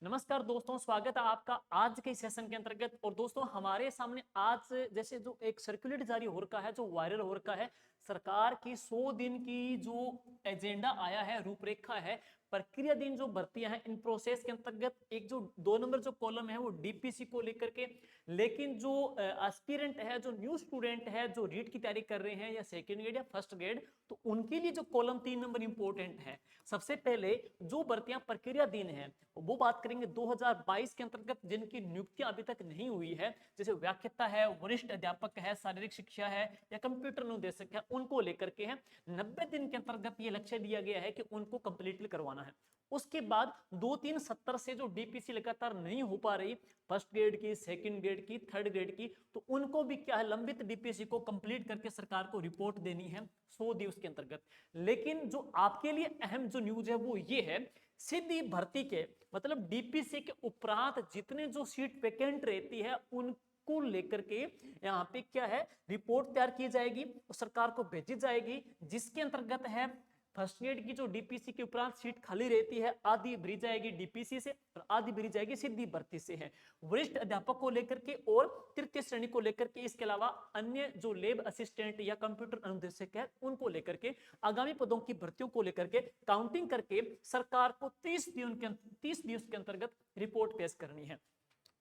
नमस्कार दोस्तों, स्वागत है आपका आज के सेशन के अंतर्गत। और दोस्तों, हमारे सामने आज जैसे जो एक सर्कुलेट जारी हो रखा है, जो वायरल हो रखा है, सरकार की 100 दिन की जो एजेंडा आया है, रूपरेखा है, प्रक्रियाधीन जो भर्तियां हैं इन प्रोसेस के अंतर्गत एक जो 2 नंबर जो कॉलम है वो डीपीसी को लेकर के। लेकिन जो एस्पिरेंट है, जो न्यू स्टूडेंट है, जो रीट की तैयारी कर रहे हैं या सेकेंड ग्रेड या फर्स्ट ग्रेड, तो उनके लिए जो कॉलम 3 नंबर इंपॉर्टेंट है। सबसे पहले जो भर्तियां प्रक्रियाधीन है वो बात करेंगे 2022 के अंतर्गत जिनकी नियुक्तियां अभी तक नहीं हुई है, जैसे व्याख्याता है, वरिष्ठ अध्यापक है, शारीरिक शिक्षा है या कंप्यूटर अनुदेशक है, उनको लेकर के है। 90 दिन के अंतर्गत ये लक्ष्य दिया गया है कि उनको कंप्लीटली करवाना है। उसके बाद 2-3 70 से जो डीपीसी लगातार नहीं हो पा रही, फर्स्ट ग्रेड की, सेकंड ग्रेड की, थर्ड ग्रेड की, तो उनको भी क्या है, लंबित डीपीसी को कंप्लीट करके सरकार को रिपोर्ट देनी है 100 दिवस के अंतर्गत। लेकिन जो आपके लिए अहम जो न्यूज है वो ये है, सीधी भर्ती के मतलब डीपीसी के उपरांत जितने जो सीट वैकेंट रहती है उनको लेकर के यहाँ पे क्या है, रिपोर्ट तैयार की जाएगी और सरकार को भेजी जाएगी, जिसके अंतर्गत है फर्स्ट ग्रेड की जो डीपीसी के उपरांत सीट खाली रहती है, आधी भरी जाएगी डीपीसी से और आधी भरी जाएगी सीधी भर्ती से है, वरिष्ठ अध्यापक को लेकर के और तृतीय श्रेणी को लेकर के। इसके अलावा अन्य जो लैब असिस्टेंट या कंप्यूटर अनुदेशक है उनको लेकर के आगामी पदों की भर्तियों को लेकर के काउंटिंग करके सरकार को 30 दिवस के अंतर्गत रिपोर्ट पेश करनी है।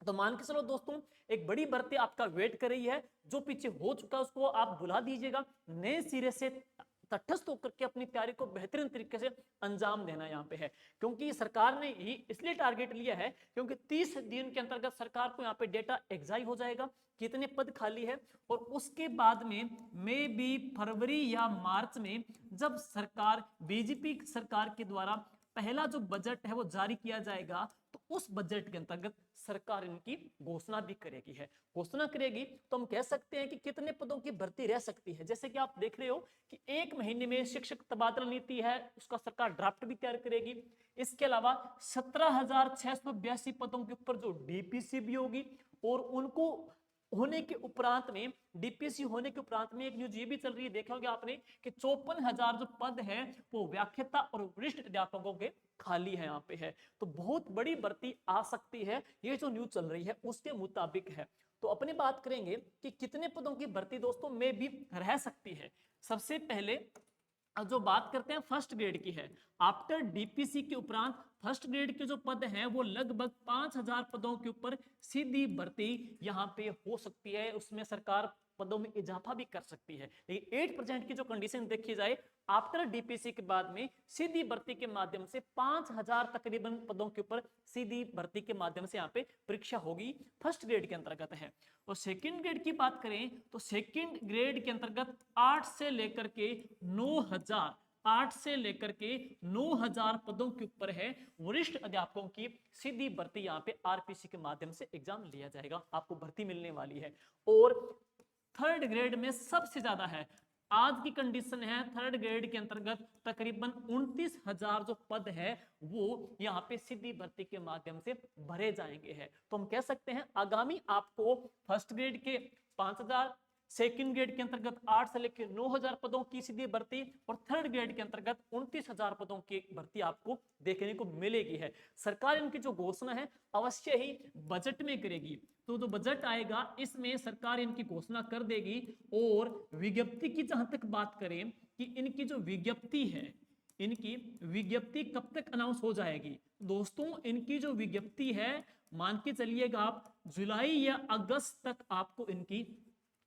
तो मान के चलो दोस्तों, एक बड़ी भर्ती आपका वेट कर रही है। जो पीछे हो चुका है उसको आप भुला दीजिएगा, नए सिरे से तटस्थ होकर के अपनी तैयारी को बेहतरीन तरीके से अंजाम देना यहाँ पे है। क्योंकि सरकार ने ही इसलिए टारगेट लिया है क्योंकि 30 दिन के अंतर्गत सरकार को यहाँ पे डेटा एग्जाई हो जाएगा कितने पद खाली है। और उसके बाद में मे बी फरवरी या मार्च में जब सरकार बीजेपी सरकार के द्वारा पहला जो बजट है वो जारी किया जाएगा, तो उस बजट के अंतर्गत सरकार इनकी घोषणा भी करेगी है। घोषणा करेगी तो हम कह सकते हैं कि कितने पदों की भर्ती रह सकती है। जैसे कि आप देख रहे हो कि 1 महीने में शिक्षक तबादला नीति है, उसका सरकार ड्राफ्ट भी तैयार करेगी। इसके अलावा 17,682 पदों के ऊपर जो डीपीसी भी होगी और उनको होने के उपरांत में, डीपीसी होने के उपरांत में एक न्यूज ये भी चल रही है, देखा होगा आपने कि 54,000 जो पद है वो व्याख्याता और वरिष्ठ अध्यापकों के खाली है यहाँ पे है। तो बहुत बड़ी भर्ती आ सकती है, ये जो न्यूज चल रही है उसके मुताबिक है। तो अपनी बात करेंगे कि कितने पदों की भर्ती दोस्तों में भी रह सकती है। सबसे पहले जो बात करते हैं फर्स्ट ग्रेड की है, आफ्टर डीपीसी के उपरांत फर्स्ट ग्रेड के जो पद हैं वो लगभग 5,000 पदों के ऊपर सीधी भर्ती यहाँ पे हो सकती है। उसमें सरकार पदों में इजाफा भी कर सकती है, लेकिन 8% की जो कंडीशन देखी जाए, आफ्टर डीपीसी के बाद में सीधी भर्ती के माध्यम से 5,000 तकरीबन पदों के ऊपर सीधी भर्ती के माध्यम से यहाँ पे परीक्षा होगी, फर्स्ट ग्रेड के अंतर्गत है। और सेकंड ग्रेड की बात करें तो सेकंड ग्रेड के अंतर्गत 8 से लेकर के 9,000 8 से लेकर के 9,000 पदों के ऊपर है वरिष्ठ अध्यापकों की सीधी भर्ती। यहाँ पे आरपीसी के माध्यम से एग्जाम लिया जाएगा, आपको भर्ती मिलने वाली है। और थर्ड ग्रेड में सबसे ज्यादा है, आज की कंडीशन है थर्ड ग्रेड के अंतर्गत तकरीबन 29,000 जो पद है वो यहाँ पे सीधी भर्ती के माध्यम से भरे जाएंगे हैं। तो हम कह सकते हैं आगामी आपको फर्स्ट ग्रेड के 5,000, सेकंड ग्रेड के अंतर्गत 8 से लेकर 9,000 पदों की सीधी भर्ती और थर्ड ग्रेड के अंतर्गत 29,000 पदों की भर्ती आपको देखने को मिलेगी है। सरकार इनकी जो घोषणा है अवश्य ही बजट में करेगी। तो जो बजट आएगा इसमें सरकार इनकी घोषणा कर देगी। और विज्ञप्ति की जहां तक बात करें कि इनकी जो विज्ञप्ति है, इनकी विज्ञप्ति कब तक अनाउंस हो जाएगी दोस्तों, इनकी जो विज्ञप्ति है मान के चलिएगा आप जुलाई या अगस्त तक आपको इनकी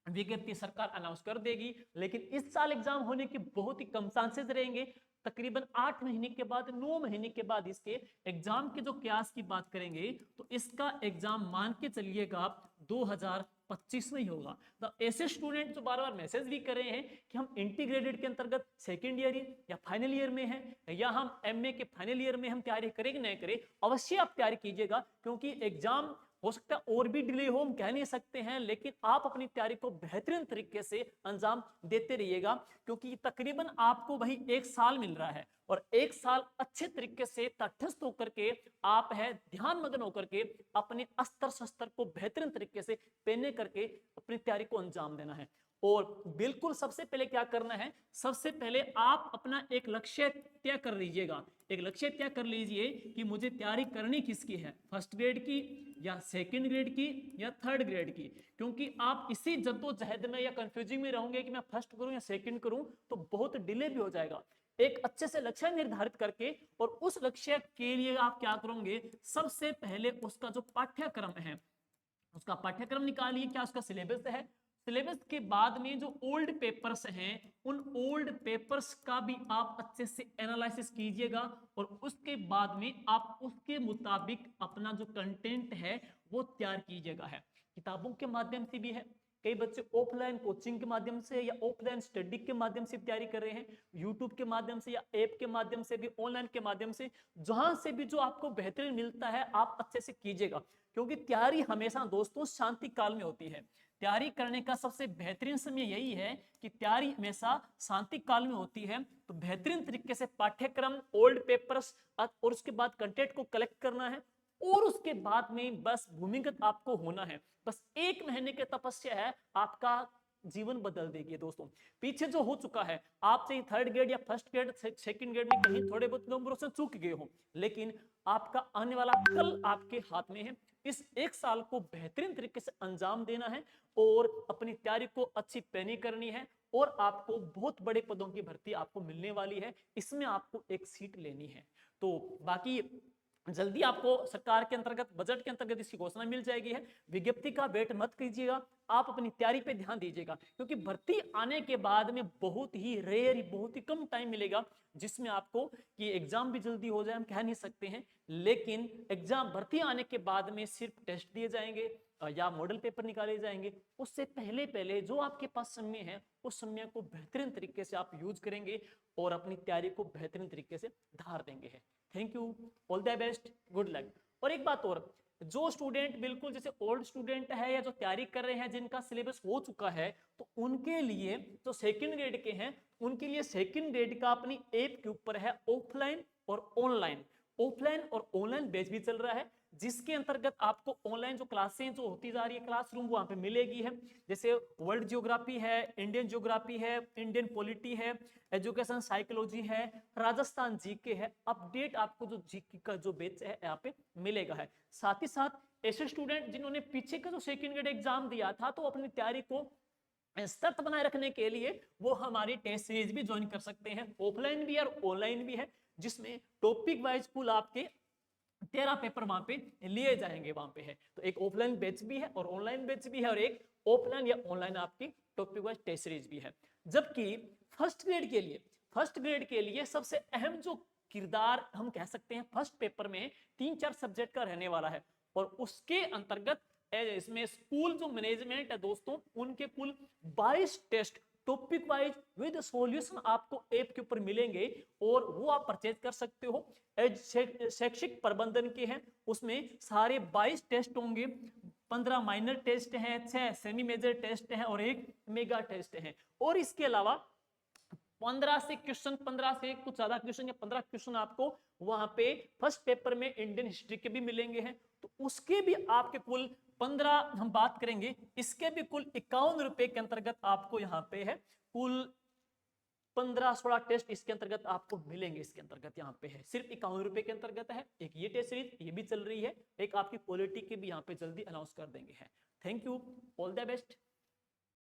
विज्ञप्ति सरकार अनाउंस कर देगी। लेकिन इस साल एग्जाम होने के बहुत ही कम चांसेस रहेंगे, तकरीबन 8 महीने के बाद, 9 महीने के बाद इसके एग्जाम के जो क्यास की बात करेंगे तो इसका एग्जाम मान के चलिएगा आप 2025 में ही होगा। तो ऐसे स्टूडेंट जो बार बार मैसेज भी कर रहे हैं कि हम इंटीग्रेटेड के अंतर्गत सेकेंड ईयर या फाइनल ईयर में हैं या हम एमए के फाइनल ईयर में हम तैयारी करेंगे नहीं करें, अवश्य आप तैयारी कीजिएगा क्योंकि एग्जाम हो सकता है और भी डिले हो, हम कह नहीं सकते हैं, लेकिन आप अपनी तैयारी को बेहतरीन तरीके से अंजाम देते रहिएगा क्योंकि तकरीबन आपको वही 1 साल मिल रहा है और 1 साल अच्छे तरीके से तटस्थ होकर के आप है ध्यान मग्न होकर के अपने अस्त्र शस्त्र को बेहतरीन तरीके से पहने करके अपनी तैयारी को अंजाम देना है। और बिल्कुल सबसे पहले क्या करना है, सबसे पहले आप अपना एक लक्ष्य तय कर लीजिएगा। एक लक्ष्य तय कर लीजिए कि मुझे तैयारी करनी किसकी है, फर्स्ट ग्रेड की या सेकंड ग्रेड की या थर्ड ग्रेड की। क्योंकि आप इसी जद्दोजहद में या कंफ्यूजिंग में रहोगे कि मैं फर्स्ट करूं या सेकंड करूं, तो बहुत डिले भी हो जाएगा। एक अच्छे से लक्ष्य निर्धारित करके और उस लक्ष्य के लिए आप क्या करोगे, सबसे पहले उसका जो पाठ्यक्रम है, उसका पाठ्यक्रम निकालिए, क्या उसका सिलेबस है। सिलेबस के बाद में जो ओल्ड पेपर्स हैं, उन ओल्ड पेपर्स का भी आप अच्छे से एनालिसिस कीजिएगा और उसके बाद में आप उसके मुताबिक अपना जो कंटेंट है वो तैयार कीजिएगा। है किताबों के माध्यम से भी है, कई बच्चे ऑफलाइन कोचिंग के माध्यम से या ऑफलाइन स्टडी के माध्यम से तैयारी कर रहे हैं, यूट्यूब के माध्यम से या ऐप के माध्यम से भी, ऑनलाइन के माध्यम से, जहां से भी जो आपको बेहतरीन मिलता है आप अच्छे से कीजिएगा। क्योंकि तैयारी हमेशा दोस्तों शांति काल में होती है। तैयारी करने का सबसे बेहतरीन समय यही है कि तैयारी हमेशा शांति काल में होती है। तो बेहतरीन तरीके से पाठ्यक्रम, ओल्ड पेपर्स और उसके बाद कंटेंट को कलेक्ट करना है और उसके बाद में बस भूमिगत आपको होना है। बस 1 महीने की तपस्या है, आपका जीवन बदल देगी दोस्तों। पीछे जो हो चुका है, आप चाहे थर्ड ग्रेड या फर्स्ट ग्रेड सेकंड ग्रेड में कहीं थोड़े बहुत नंबरों से चूक गए हो, लेकिन आपका आने वाला कल आपके हाथ में है। इस 1 साल को बेहतरीन तरीके से अंजाम देना है और अपनी तैयारी को अच्छी प्लानिंग करनी है और आपको बहुत बड़े पदों की भर्ती आपको मिलने वाली है। इसमें आपको एक सीट लेनी है। तो बाकी जल्दी आपको सरकार के अंतर्गत, बजट के अंतर्गत इसकी घोषणा मिल जाएगी है। विज्ञप्ति का वेट मत कीजिएगा, आप अपनी तैयारी पे ध्यान दीजिएगा। क्योंकि भर्ती आने के बाद में बहुत ही रेयर, बहुत ही कम टाइम मिलेगा जिसमें आपको कि एग्जाम भी जल्दी हो जाए, हम कह नहीं सकते हैं। लेकिन एग्जाम भर्ती आने के बाद में सिर्फ टेस्ट दिए जाएंगे या मॉडल पेपर निकाले जाएंगे। उससे पहले पहले जो आपके पास समय है, उस समय को बेहतरीन तरीके से आप यूज करेंगे और अपनी तैयारी को बेहतरीन तरीके से धार देंगे। Thank you, all the best, good luck. और एक बात और, जो स्टूडेंट बिल्कुल जैसे ओल्ड स्टूडेंट है या जो तैयारी कर रहे हैं, जिनका सिलेबस हो चुका है, तो उनके लिए जो सेकंड ग्रेड के हैं, उनके लिए सेकंड ग्रेड का अपनी ऐप के ऊपर है ऑफलाइन और ऑनलाइन। ऑफलाइन और ऑनलाइन बैच भी चल रहा है, जिसके अंतर्गत आपको ऑनलाइन जो क्लासें जो होती जा रही है, क्लासरूम वहां पे मिलेगी है। जैसे वर्ल्ड जियोग्राफी है, इंडियन जियोग्राफी है, इंडियन पॉलिटी है, एजुकेशन साइकोलॉजी है, राजस्थान जीके है। अपडेट आपको जो जीके का जो बैच है यहाँ पे मिलेगा है। साथ ही साथ ऐसे स्टूडेंट जिन्होंने पीछे का जो सेकंड ग्रेड एग्जाम दिया था, तो अपनी तैयारी को सतत बनाए रखने के लिए वो हमारी टेस्ट सीरीज भी ज्वाइन कर सकते हैं। ऑफलाइन भी है और ऑनलाइन भी है, जिसमें टॉपिक वाइज कुल आपके 13 पेपर वहां पे लिए जाएंगे। वहां पे है तो एक ऑफलाइन बैच भी है और ऑनलाइन बैच भी है, और एक ऑफलाइन या ऑनलाइन आपकी टॉपिक वाइज टेस्ट सीरीज भी है। जबकि फर्स्ट ग्रेड के लिए सबसे अहम जो किरदार हम कह सकते हैं, फर्स्ट पेपर में 3-4 सब्जेक्ट का रहने वाला है। और उसके अंतर्गत इसमें स्कूल जो मैनेजमेंट है दोस्तों, उनके कुल 22 test topic wise with solution आपको ऐप के ऊपर मिलेंगे और वो आप परचेज कर सकते हो। शैक्षिक प्रबंधन के हैं, उसमें सारे 22 टेस्ट होंगे, 15 माइनर टेस्ट हैं, 6 सेमी मेजर टेस्ट हैं और 1 मेगा टेस्ट है। और इसके अलावा 15 से क्वेश्चन, 15 से कुछ ज्यादा क्वेश्चन या 15 क्वेश्चन आपको वहां पे फर्स्ट पेपर में इंडियन हिस्ट्री के भी मिलेंगे हैं। तो उसके भी आपके कुल 15 हम बात करेंगे, इसके भी कुल 51 रुपए के अंतर्गत आपको यहाँ पे है कुल 15-16 टेस्ट इसके अंतर्गत आपको मिलेंगे। इसके अंतर्गत यहाँ पे है सिर्फ 51 रुपए के अंतर्गत है। एक ये टेस्ट सीरीज ये भी चल रही है, एक आपकी पॉलिटी की भी यहाँ पे जल्दी अनाउंस कर देंगे है। Thank you, all the best.